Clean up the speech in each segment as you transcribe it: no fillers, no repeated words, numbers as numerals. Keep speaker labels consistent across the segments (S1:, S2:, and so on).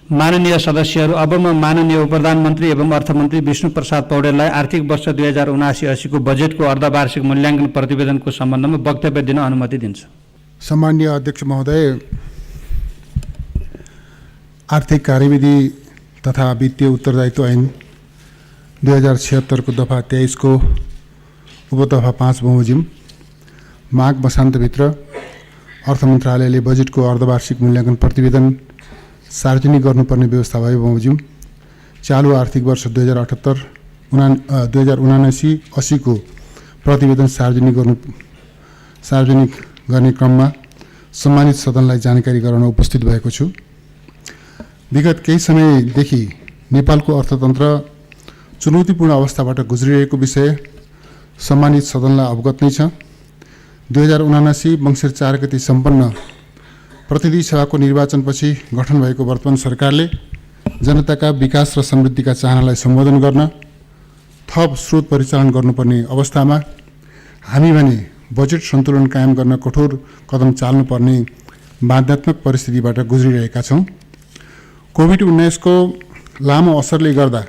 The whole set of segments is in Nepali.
S1: माननीय सदस्यहरू, अब म माननीय उपप्रधानमन्त्री एवं अर्थमन्त्री विष्णु प्रसाद पौडेललाई आर्थिक वर्ष 2079-80 को बजेटको अर्धवार्षिक मूल्याङ्कन प्रतिवेदनको सम्बन्धमा वक्तव्य दिन अनुमति दिन्छु।
S2: सम्माननीय अध्यक्ष महोदय, आर्थिक कार्यविधि तथा वित्तीय उत्तरदायित्व ऐन 2076 को दफा 23 को उपदफा 5 बमोजिम माघ मसान्तभित्र अर्थ मन्त्रालयले बजेटको अर्धवार्षिक मूल्याङ्कन प्रतिवेदन सार्वजनिक गर्नुपर्ने व्यवस्था भयो बमोजिम। चालु आर्थिक वर्ष 2078-80 को प्रतिवेदन सार्वजनिक गर्ने क्रममा सम्मानित सदनलाई जानकारी गराउन उपस्थित भएको छु। विगत केही समयदेखि नेपालको अर्थतन्त्र चुनौतीपूर्ण अवस्थाबाट गुज्रिरहेको विषय सम्मानित सदनलाई अवगत नै छ। 2079 मङ्सिर 4 गते सम्पन्न प्रतिनिधि सभाको निर्वाचनपछि गठन भएको वर्तमान सरकारले जनताका विकास र समृद्धिका चाहनालाई सम्बोधन गर्न थप स्रोत परिचालन गर्नुपर्ने अवस्थामा हामी भने बजेट सन्तुलन कायम गर्न कठोर कदम चाल्नुपर्ने बाध्यात्मक परिस्थितिबाट गुज्रिरहेका छौँ। कोभिड-19 को लामो असरले गर्दा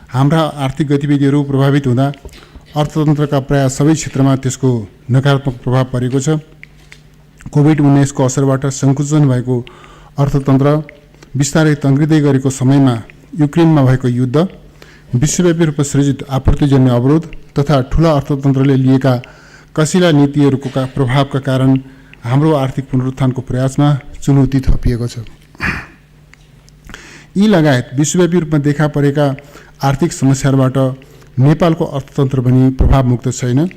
S2: हाम्रा आर्थिक गतिविधिहरू प्रभावित हुँदा अर्थतन्त्रका प्राय सबै क्षेत्रमा त्यसको नकारात्मक प्रभाव परेको छ। कोभिड-19 को असरबाट सङ्कुचन भएको अर्थतन्त्र बिस्तारै तङ्ग्रिँदै गरेको समयमा युक्रेनमा भएको युद्ध, विश्वव्यापी रूपमा सृजित आपूर्तिजन्य अवरोध तथा ठूला अर्थतन्त्रले लिएका कसिला नीतिहरूको प्रभावका कारण हाम्रो आर्थिक पुनरुत्थानको प्रयासमा चुनौती थपिएको छ। यी लगायत विश्वव्यापी रूपमा देखा परेका आर्थिक समस्याहरूबाट नेपालको अर्थतन्त्र पनि प्रभावमुक्त छैन।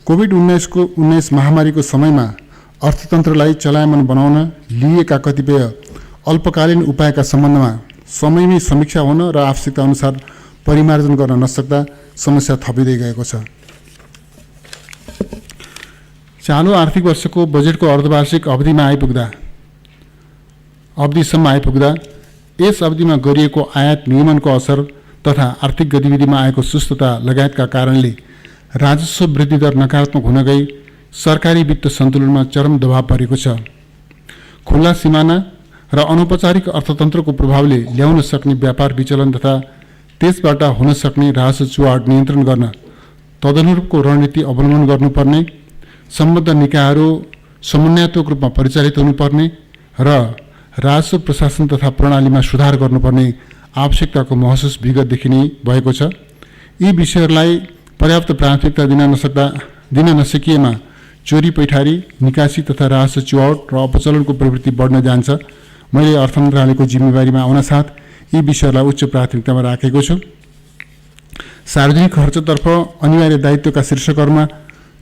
S2: कोभिड-19 महामारीको समयमा अर्थतन्त्रलाई चलायमान बनाउन लिएका कतिपय अल्पकालीन उपायका सम्बन्धमा समयमै समीक्षा हुन र आवश्यकता अनुसार परिमार्जन गर्न नसक्दा समस्या थपिँदै गएको छ। चालु आर्थिक वर्षको बजेटको अर्धवार्षिक अवधिसम्म आइपुग्दा यस अवधिमा गरिएको आयात नियमनको असर तथा आर्थिक गतिविधिमा आएको सुस्तता लगायतका कारणले राजस्व वृद्धि दर नकारात्मक हुन गई सरकारी वित्त सन्तुलनमा चरम दबाव परेको छ। खुल्ला सिमाना र अनौपचारिक अर्थतन्त्रको प्रभावले ल्याउन सक्ने व्यापार विचलन तथा त्यसबाट हुन सक्ने राजस्व चुहाट नियन्त्रण गर्न तदनुरूपको रणनीति अवलम्बन गर्नुपर्ने, सम्बद्ध निकायहरू समन्वयात्मक रूपमा परिचालित हुनुपर्ने र राजस्व प्रशासन तथा प्रणालीमा सुधार गर्नुपर्ने आवश्यकताको महसुस विगतदेखि नै भएको छ। यी विषयहरूलाई पर्याप्त प्राथमिकता दिन नसकिएमा चोरी पैठारी, निकासी तथा राजस्व चुहाट र अपचलनको प्रवृत्ति बढ्न जान्छ। मैले अर्थ मन्त्रालयको जिम्मेवारीमा आउनसाथ यी विषयहरूलाई उच्च प्राथमिकतामा राखेको छु। सार्वजनिक खर्चतर्फ अनिवार्य दायित्वका शीर्षकहरूमा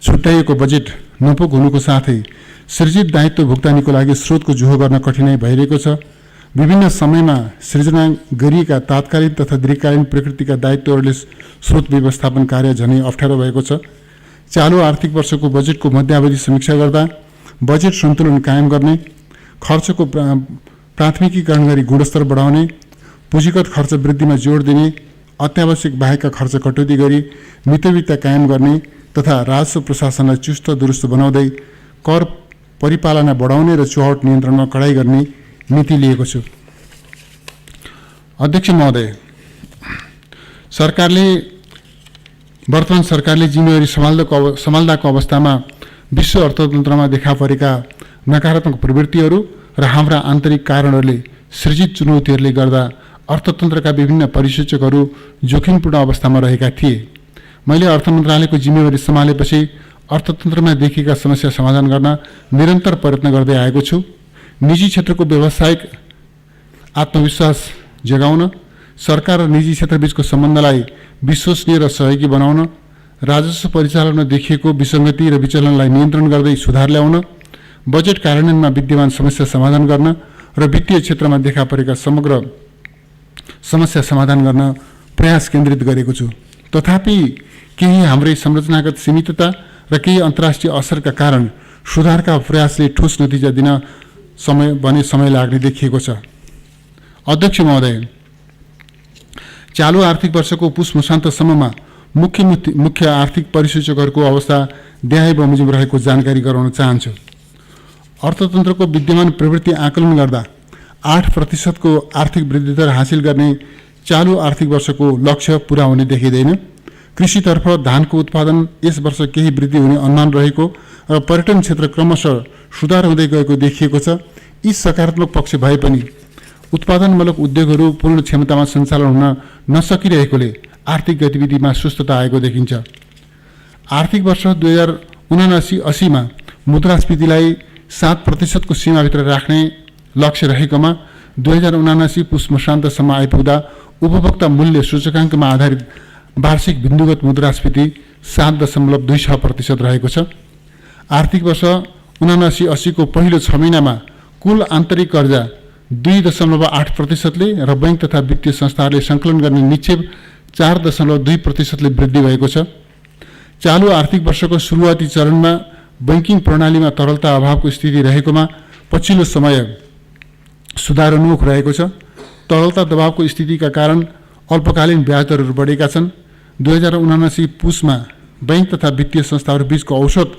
S2: छुट्याइएको बजेट नपुग हुनुको साथै सृजित दायित्व भुक्तानीको लागि स्रोतको जुहो गर्न कठिनाइ भइरहेको छ। विभिन्न समयमा सृजना गरिएका तात्कालीन तथा दीर्घकालीन प्रकृतिका दायित्वहरूले स्रोत व्यवस्थापन कार्य झनै अप्ठ्यारो भएको छ। चालु आर्थिक वर्षको बजेटको मध्यावधि समीक्षा गर्दा बजेट सन्तुलन कायम गर्ने, खर्चको प्राथमिकीकरण गरी गुणस्तर बढाउने, पुँजीगत खर्च वृद्धिमा जोड दिने, अत्यावश्यक बाहेकका खर्च कटौती गरी मितव्ययिता कायम गर्ने तथा राजस्व प्रशासनलाई चुस्त दुरुस्त बनाउँदै कर परिपालना बढाउने र चुहाट नियन्त्रणमा कडाई गर्ने नीति लिएको छु। अध्यक्ष महोदय, वर्तमान सरकारले जिम्मेवारी सम्हाल्दाको अवस्थामा विश्व अर्थतन्त्रमा देखा परेका नकारात्मक प्रवृत्तिहरू र हाम्रा आन्तरिक कारणहरूले सृजित चुनौतीहरूले गर्दा अर्थतन्त्रका विभिन्न परिसूचकहरू जोखिमपूर्ण अवस्थामा रहेका थिए। मैले अर्थ मन्त्रालयको जिम्मेवारी सम्हालेपछि अर्थतन्त्रमा देखिएका समस्या समाधान गर्न निरन्तर प्रयत्न गर्दै आएको छु। निजी क्षेत्रको व्यावसायिक आत्मविश्वास जगाउन, सरकार र निजी क्षेत्रबीचको सम्बन्धलाई विश्वसनीय र सहयोगी बनाउन, राजस्व परिचालनमा देखिएको विसङ्गति र विचलनलाई नियन्त्रण गर्दै सुधार ल्याउन, बजेट कार्यान्वयनमा विद्यमान समस्या समाधान गर्न र वित्तीय क्षेत्रमा देखा परेका समग्र समस्या समाधान गर्न प्रयास केन्द्रित गरेको छु। तथापि केही हाम्रै संरचनागत सीमितता र केही अन्तर्राष्ट्रिय असरका कारण सुधारका प्रयासले ठोस नतिजा दिन समय लाग्ने देखिएको छ। अध्यक्ष महोदय, चालु आर्थिक वर्षको पुष मसान्तसम्ममा मुख्य आर्थिक परिसूचकहरूको अवस्था देहाई बमोजिम रहेको जानकारी गराउन चाहन्छु। अर्थतन्त्रको विद्यमान प्रवृत्ति आकलन गर्दा 8% को आर्थिक वृद्धि दर हासिल गर्ने चालु आर्थिक वर्षको लक्ष्य पूरा हुने देखिँदैन। कृषितर्फ धानको उत्पादन यस वर्ष केही वृद्धि हुने अनुमान रहेको र पर्यटन क्षेत्र क्रमशः सुधार हुँदै गएको देखिएको छ। यी सकारात्मक पक्ष भए पनि उत्पादनमूलक उद्योगहरू पूर्ण क्षमतामा सञ्चालन हुन नसकिरहेकोले आर्थिक गतिविधिमा सुस्तता आएको देखिन्छ। आर्थिक वर्ष 2079-80 मा मुद्रास्फीतिलाई 7% को सीमाभित्र राख्ने लक्ष्य रहेकोमा 2079 पुस मसान्तसम्म आइपुग्दा उपभोक्ता मूल्य सूचकाङ्कमा आधारित वार्षिक बिन्दुगत मुद्रास्फीति 7.26% रहेको छ। आर्थिक वर्ष 79-80 को पहिलो 6 महिनामा कुल आन्तरिक कर्जा 2.8% ले र बैंक तथा वित्तीय संस्थाहरूले सङ्कलन गर्ने निक्षेप 4.2% ले वृद्धि भएको छ। चालु आर्थिक वर्षको सुरुवाती चरणमा बैंकिङ प्रणालीमा तरलता अभावको स्थिति रहेकोमा पछिल्लो समय सुधारोन्मुख रहेको छ। तरलता दबावको स्थितिका कारण अल्पकालीन ब्याज दरहरू बढेका छन्। 2079 पुसमा बैंक तथा वित्तीय संस्थाहरू बीचको औसत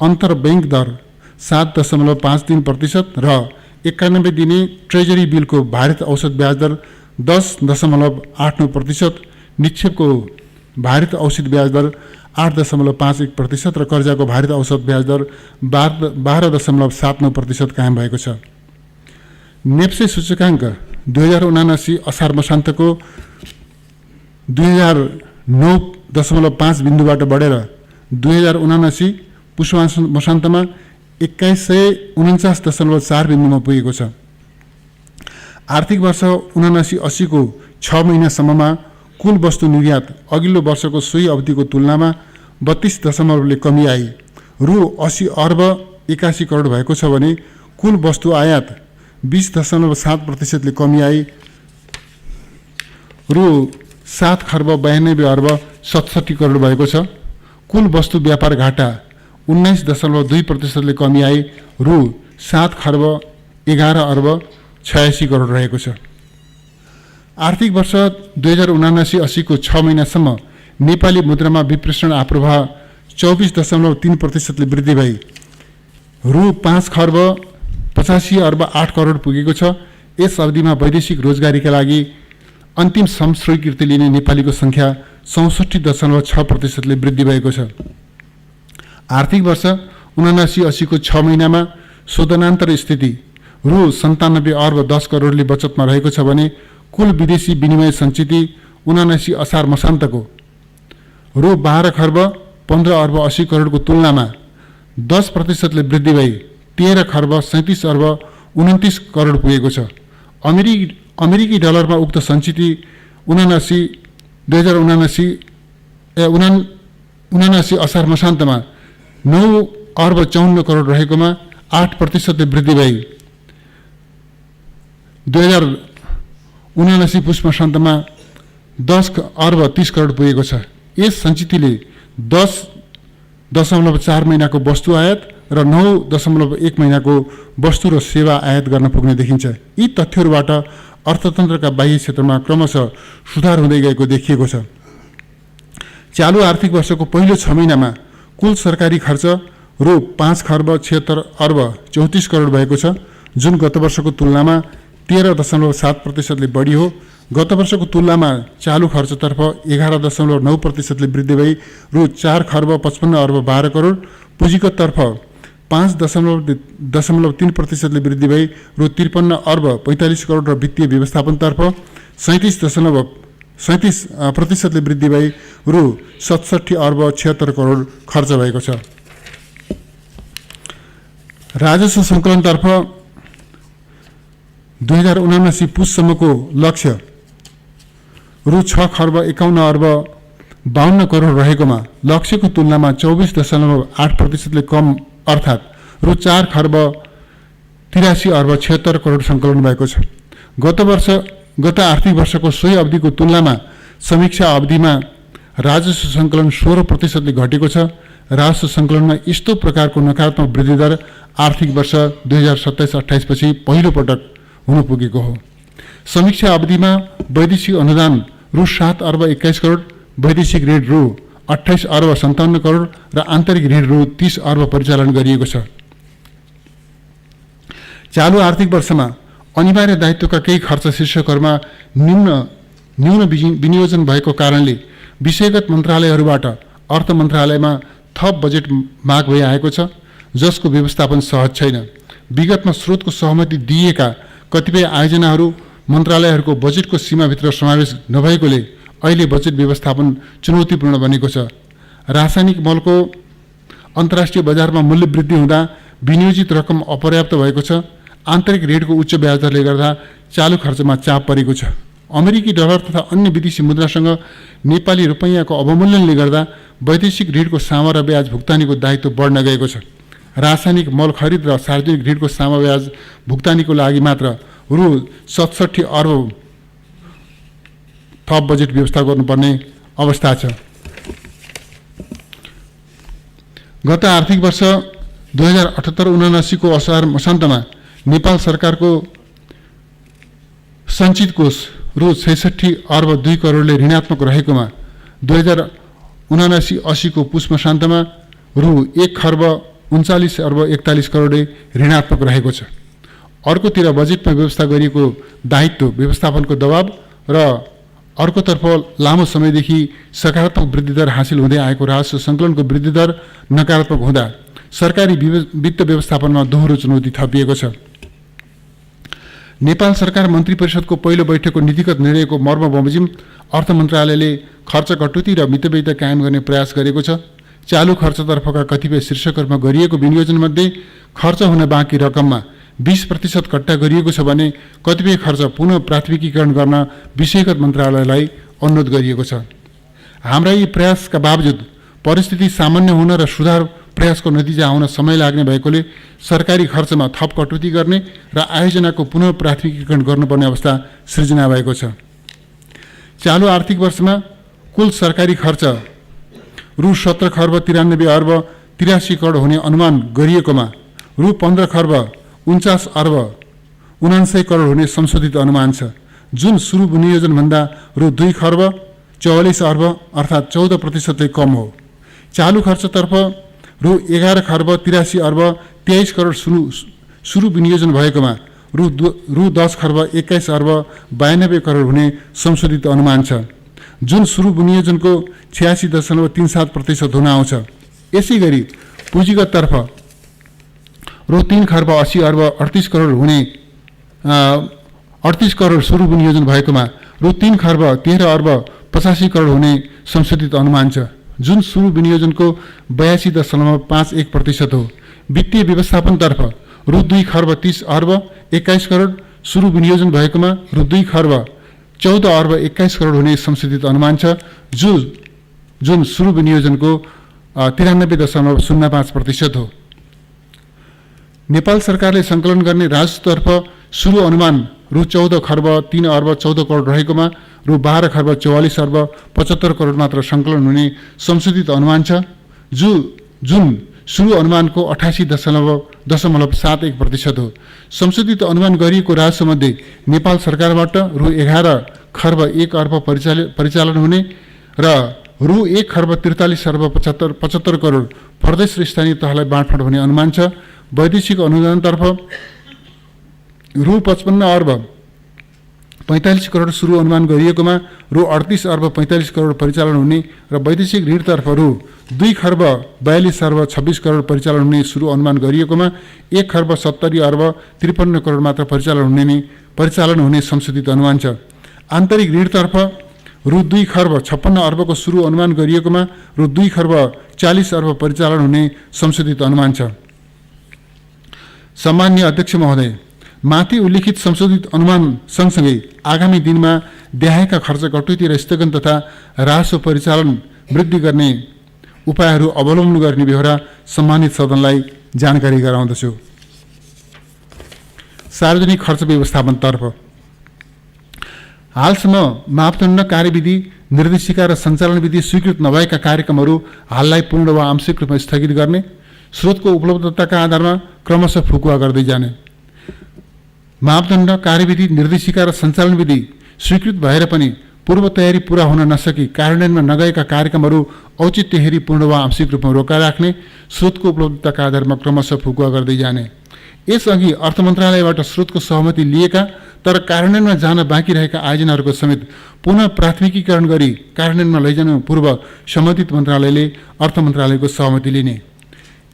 S2: अन्तर बैंक दर 7.53% र 91 दिने ट्रेजरी बिलको भारित औसत ब्याज दर 10.89%, निक्षेपको भारित औसत ब्याज दर 8.51% र कर्जाको भारित औसत ब्याज दर 12.79% कायम भएको छ। नेप्से सूचकाङ्क 2079 असार मसान्तको 2009.5 बिन्दुबाट बढेर 2079 पुष मसान्तमा 2149.4 बिन्दुमा पुगेको छ। आर्थिक वर्ष 79-80 को 6 महिनासम्ममा कुल वस्तु निर्यात अघिल्लो वर्षको सोही अवधिको तुलनामा 32 कमी आई रु 80 अर्ब 81 करोड भएको छ भने कुल वस्तु आयात 20.7% ले कमी आई रु 7 खर्ब 92 अर्ब 67 करोड भएको छ। कुल वस्तु व्यापार घाटा 19.2% ले कमी आई रु 7 खर्ब 11 अर्ब 86 करोड रहेको छ। आर्थिक वर्ष 2079-80 को 6 महिनासम्म नेपाली मुद्रामा विप्रेषण आप्रवाह 24.3% ले वृद्धि भई रु 5 खर्ब 85 अर्ब 8 करोड पुगेको छ। यस अवधिमा वैदेशिक रोजगारीका लागि अन्तिम श्रम स्वीकृति लिने नेपालीको सङ्ख्या 64.6% ले वृद्धि भएको छ। आर्थिक वर्ष 79-80 को 6 महिनामा शोधनान्तर स्थिति रु 97 अर्ब 10 करोडले बचतमा रहेको छ भने कुल विदेशी विनिमय सञ्चिति 79 असार मसान्तको रु 12 खर्ब 15 अर्ब 80 करोडको तुलनामा 10% ले वृद्धि भई 13 खर्ब 37 अर्ब 29 करोड पुगेको छ। अमेरिकी डलरमा उक्त सञ्चिति 2079 असार मसान्तमा 9 अर्ब 54 करोड रहेकोमा 8% ले वृद्धि भई 2079 पुष मसान्तमा 10 अर्ब 30 करोड पुगेको छ। यस सञ्चितिले 10.4 महिनाको वस्तु आयात र 9.1 महिनाको वस्तु र सेवा आयात गर्न पुग्ने देखिन्छ। यी तथ्यहरूबाट अर्थतन्त्रका बाह्य क्षेत्रमा क्रमशः सुधार हुँदै गएको देखिएको छ। चालु आर्थिक वर्षको पहिलो 6 महिनामा कुल सरकारी खर्च रु 5 खर्ब 76 अर्ब 34 करोड भएको छ, जुन गत वर्षको तुलनामा 13.7% ले बढी हो। गत वर्षको तुलनामा चालु खर्चतर्फ 11.9% ले वृद्धि भई रु 4 खर्ब 55 अर्ब 12 करोड, पुँजीगततर्फ 5.3% ले वृद्धि भई रु 53 अर्ब 45 करोड र वित्तीय व्यवस्थापनतर्फ 37.37% ले वृद्धि भई रु 67 अर्ब 76 करोड खर्च भएको छ। राजस्व सङ्कलनतर्फ 2079 पुससम्मको लक्ष्य रु 6 खर्ब 51 अर्ब 52 करोड रहेकोमा लक्ष्यको तुलनामा 24.8% ले कम अर्थात् रु 4 खर्ब 83 अर्ब 76 करोड सङ्कलन भएको छ। गत आर्थिक वर्षको सोही अवधिको तुलनामा समीक्षा अवधिमा राजस्व सङ्कलन 16% ले घटेको छ। राजस्व सङ्कलनमा यस्तो प्रकारको नकारात्मक वृद्धि दर आर्थिक वर्ष 2027-28 पछि पहिलो पटक हुन पुगेको हो। समीक्षा अवधिमा वैदेशिक अनुदान रु 7 अर्ब 21 करोड, वैदेशिक ऋण रु 28 अर्ब 57 करोड र आन्तरिक ऋण रु 30 अर्ब परिचालन गरिएको छ। चालु आर्थिक वर्षमा अनिवार्य दायित्वका केही खर्च शीर्षकहरूमा न्यून विनियोजन भएको कारणले विषयगत मन्त्रालयहरूबाट अर्थ मन्त्रालयमा थप बजेट माग भइआएको छ, जसको व्यवस्थापन सहज छैन। विगतमा स्रोतको सहमति दिएका कतिपय आयोजनाहरू मन्त्रालयहरूको बजेटको सीमाभित्र समावेश नभएकोले अहिले बजेट व्यवस्थापन चुनौतीपूर्ण बनेको छ। रासायनिक मलको अन्तर्राष्ट्रिय बजारमा मूल्य वृद्धि हुँदा विनियोजित रकम अपर्याप्त भएको छ। आन्तरिक ऋणको उच्च ब्याज दरले गर्दा चालु खर्चमा चाप परेको छ। अमेरिकी डलर तथा अन्य विदेशी मुद्रासँग नेपाली रुपैयाँको अवमूल्यनले गर्दा वैदेशिक ऋणको सामा र ब्याज भुक्तानीको दायित्व बढ्न गएको छ। रासायनिक मल खरिद र सार्वजनिक ऋणको सामा ब्याज भुक्तानीको लागि मात्र रु 67 अर्ब थप बजेट व्यवस्था गर्नुपर्ने अवस्था छ। गत आर्थिक वर्ष 2078-79 को असार मसान्तमा नेपाल सरकारको सञ्चित कोष रु 66 अर्ब 2 करोडले ऋणात्मक रहेकोमा 2079-80 को पुस मसान्तमा रु 1 खर्ब 39 अर्ब 41 करोडले ऋणात्मक रहेको छ। अर्कोतिर बजेटमा व्यवस्था गरिएको दायित्व व्यवस्थापनको दबाव र अर्कोतर्फ लामो समयदेखि सकारात्मक वृद्धि दर हासिल हुँदै आएको राजस्व सङ्कलनको वृद्धि दर नकारात्मक हुँदा सरकारी वित्त व्यवस्थापनमा दोहोरो चुनौती थपिएको छ। नेपाल सरकार मन्त्री परिषदको पहिलो बैठकको नीतिगत निर्णयको मर्म बमोजिम अर्थ मन्त्रालयले खर्च कटौती र मितव्ययिता कायम गर्ने प्रयास गरेको छ। चालु खर्चतर्फका कतिपय शीर्षकहरूमा गरिएको विनियोजनमध्ये खर्च हुन बाँकी रकममा 20% कट्टा गरिएको छ भने कतिपय खर्च पुनः प्राथमिकीकरण गर्न विषयगत मन्त्रालयलाई अनुरोध गरिएको छ। हाम्रा यी प्रयासका बावजुद परिस्थिति सामान्य हुन र सुधार प्रयासको नतिजा आउन समय लाग्ने भएकोले सरकारी खर्चमा थप कटौती गर्ने र आयोजनाको पुनः प्राथमिकीकरण गर्नुपर्ने अवस्था सृजना भएको छ। चालु आर्थिक वर्षमा कुल सरकारी खर्च रु 17 खर्ब 93 अर्ब 83 करोड हुने अनुमान गरिएकोमा रु 15 खर्ब 49 अर्ब 99 करोड हुने संशोधित अनुमान छ, जुन सुरु विनियोजनभन्दा रु 2 खर्ब 44 अर्ब अर्थात् 14% कम हो। चालु खर्चतर्फ रु 11 खर्ब 83 अर्ब 23 करोड सुरु विनियोजन भएकोमा रु 10 खर्ब 21 अर्ब 92 करोड हुने संशोधित अनुमान छ, जुन सुरु विनियोजनको 86.37% हुन आउँछ। यसै गरी पुँजीगततर्फ रु 3 खर्ब 80 अर्ब 38 करोड हुने 38 करोड सुरु विनियोजन भएकोमा रु 3 खर्ब 13 अर्ब 85 करोड हुने संशोधित अनुमान छ, जुन सुरु विनियोजनको 82.51% हो। वित्तीय व्यवस्थापनतर्फ रु 2 खर्ब 30 अर्ब 21 करोड सुरु विनियोजन भएकोमा रु 2 खर्ब 14 अर्ब 21 करोड हुने संशोधित अनुमान छ, जुन सुरु विनियोजनको 93.05% हो। नेपाल सरकारले सङ्कलन गर्ने राजस्वतर्फ सुरु अनुमान रु 14 खर्ब 3 अर्ब 14 करोड रहेकोमा रु 12 खर्ब 44 अर्ब 75 करोड मात्र सङ्कलन हुने संशोधित अनुमान छ, जुन सुरु अनुमानको 88.71% हो। संशोधित अनुमान गरिएको राजस्वमध्ये नेपाल सरकारबाट रु 11 खर्ब 1 अर्ब परिचालन हुने र रु 1 खर्ब 43 अर्ब 75 करोड प्रदेश र स्थानीय तहलाई बाँडफाँड हुने अनुमान छ। वैदेशिक अनुदानतर्फ रु 55 अर्ब 45 करोड सुरु अनुमान गरिएकोमा रु 38 अर्ब 45 करोड परिचालन हुने र वैदेशिक ऋणतर्फ रु 2 खर्ब 42 अर्ब 26 करोड परिचालन हुने सुरु अनुमान गरिएकोमा 1 खर्ब 70 अर्ब 53 करोड मात्र परिचालन हुने संशोधित अनुमान छ। आन्तरिक ऋणतर्फ रु 2 खर्ब 56 अर्बको सुरु अनुमान गरिएकोमा रु 2 खर्ब 40 अर्ब परिचालन हुने संशोधित अनुमान छ। सम्माननीय अध्यक्ष महोदय, माथि उल्लिखित संशोधित अनुमान सँगसँगै आगामी दिनमा देहायका खर्च कटौती र स्थगन तथा राजस्व परिचालन वृद्धि गर्ने उपायहरू अवलम्बन गर्ने बेहोरा सम्मानित सदनलाई जानकारी गराउँदछु। सार्वजनिक खर्च व्यवस्थापनतर्फ हालसम्म मापदण्ड कार्यविधि निर्देशिका र सञ्चालन विधि स्वीकृत नभएका कार्यक्रमहरू हाललाई पूर्ण वा आंशिक रूपमा स्थगित गर्ने, स्रोतको उपलब्धताका आधारमा क्रमशः फुकुवा गर्दै जाने, मापदण्ड कार्यविधि निर्देशिका र सञ्चालन विधि स्वीकृत भएर पनि पूर्व तयारी पूरा हुन नसकी कार्यान्वयनमा नगएका कार्यक्रमहरू औचित्य हेरी पूर्ण वा आंशिक रूपमा रोका राख्ने, स्रोतको उपलब्धताका आधारमा क्रमशः फुकुवा गर्दै जाने। यसअघि अर्थ मन्त्रालयबाट स्रोतको सहमति लिएका तर कार्यान्वयनमा जान बाँकी रहेका आयोजनाहरूको समेत पुनः प्राथमिकीकरण गरी कार्यान्वयनमा लैजानु पूर्व सम्बन्धित मन्त्रालयले अर्थ मन्त्रालयको सहमति लिने,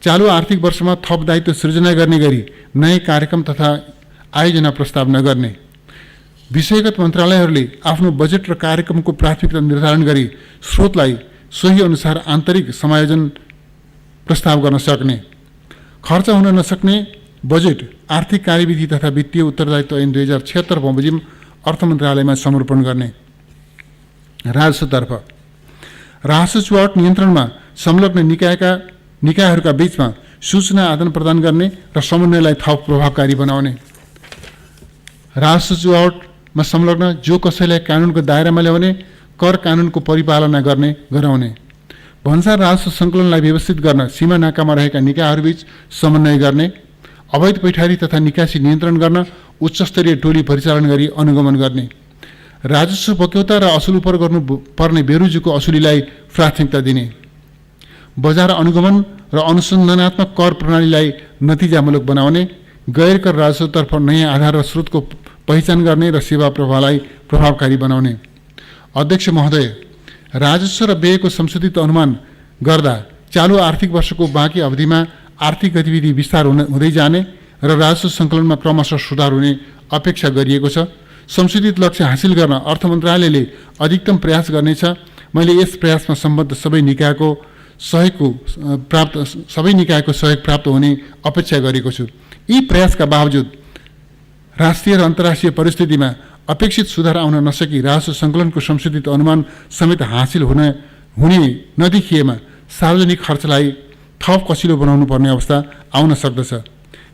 S2: चालु आर्थिक वर्षमा थप दायित्व सृजना गर्ने गरी नयाँ कार्यक्रम तथा आयोजना प्रस्ताव नगर्ने, विषयगत मन्त्रालयहरूले आफ्नो बजेट र कार्यक्रमको प्राथमिकता निर्धारण गरी स्रोतलाई सोही अनुसार आन्तरिक समायोजन प्रस्ताव गर्न सक्ने, खर्च हुन नसक्ने बजेट आर्थिक कार्यविधि तथा वित्तीय उत्तरदायित्व ऐन 2076 बमोजिम अर्थ मन्त्रालयमा समर्पण गर्ने। राजस्वतर्फ राजस्व चुहावट नियन्त्रणमा संलग्न निकायहरूका बीचमा सूचना आदान प्रदान गर्ने र समन्वयलाई थप प्रभावकारी बनाउने, राजस्व चुहावटमा संलग्न जो कसैलाई कानुनको दायरामा ल्याउने कर कानुनको परिपालना गराउने, भन्सार राजस्व सङ्कलनलाई व्यवस्थित गर्न सीमा नाकामा रहेका निकायहरूबीच समन्वय गर्ने, अवैध पैठारी तथा निकासी नियन्त्रण गर्न उच्चस्तरीय टोली परिचालन गरी अनुगमन गर्ने, राजस्व बक्यौता र असुल उपर गर्नुपर्ने बेरुजुको असुलीलाई प्राथमिकता दिने, बजार अनुगमन र अनुसन्धानात्मक कर प्रणालीलाई नतिजामूलक बनाउने, गैर कर राजस्वतर्फ नयाँ आधार र स्रोतको पहिचान गर्ने र सेवा प्रवाहलाई प्रभावकारी बनाउने। अध्यक्ष महोदय, राजस्व र व्ययको संशोधित अनुमान गर्दा चालु आर्थिक वर्षको बाँकी अवधिमा आर्थिक गतिविधि विस्तार हुँदै जाने र राजस्व सङ्कलनमा क्रमशः सुधार हुने अपेक्षा गरिएको छ। संशोधित लक्ष्य हासिल गर्न अर्थ मन्त्रालयले अधिकतम प्रयास गर्नेछ। मैले यस प्रयासमा सम्बद्ध सबै निकायको सहयोग प्राप्त हुने अपेक्षा गरेको छु। यी प्रयासका बावजुद राष्ट्रिय र अन्तर्राष्ट्रिय परिस्थितिमा अपेक्षित सुधार आउन नसकी राजस्व सङ्कलनको संशोधित अनुमान समेत हासिल हुने नदेखिएमा सार्वजनिक खर्चलाई थप कसिलो बनाउनु पर्ने अवस्था आउन सक्दछ।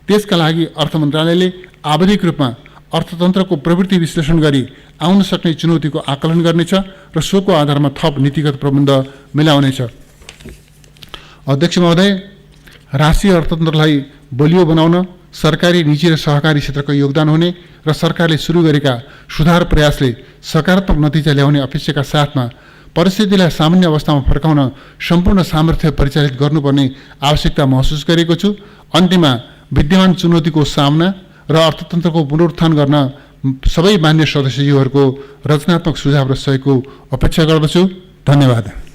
S2: त्यसका लागि अर्थ मन्त्रालयले आवधिक रूपमा अर्थतन्त्रको प्रवृत्ति विश्लेषण गरी आउन सक्ने चुनौतीको आकलन गर्नेछ र सोको आधारमा थप नीतिगत प्रबन्ध मिलाउनेछ। अध्यक्ष महोदय, राष्ट्रिय अर्थतन्त्रलाई बलियो बनाउन सरकारी, निजी र सहकारी क्षेत्रको योगदान हुने र सरकारले सुरु गरेका सुधार प्रयासले सकारात्मक नतिजा ल्याउने अपेक्षाका साथमा परिस्थितिलाई सामान्य अवस्थामा फर्काउन सम्पूर्ण सामर्थ्य परिचालित गर्नुपर्ने आवश्यकता महसुस गरेको छु। अन्त्यमा विद्यमान चुनौतीको सामना र अर्थतन्त्रको पुनरुत्थान गर्न सबै मान्य सदस्यज्यूहरूको रचनात्मक सुझाव र सहयोगको अपेक्षा गर्दछु। धन्यवाद।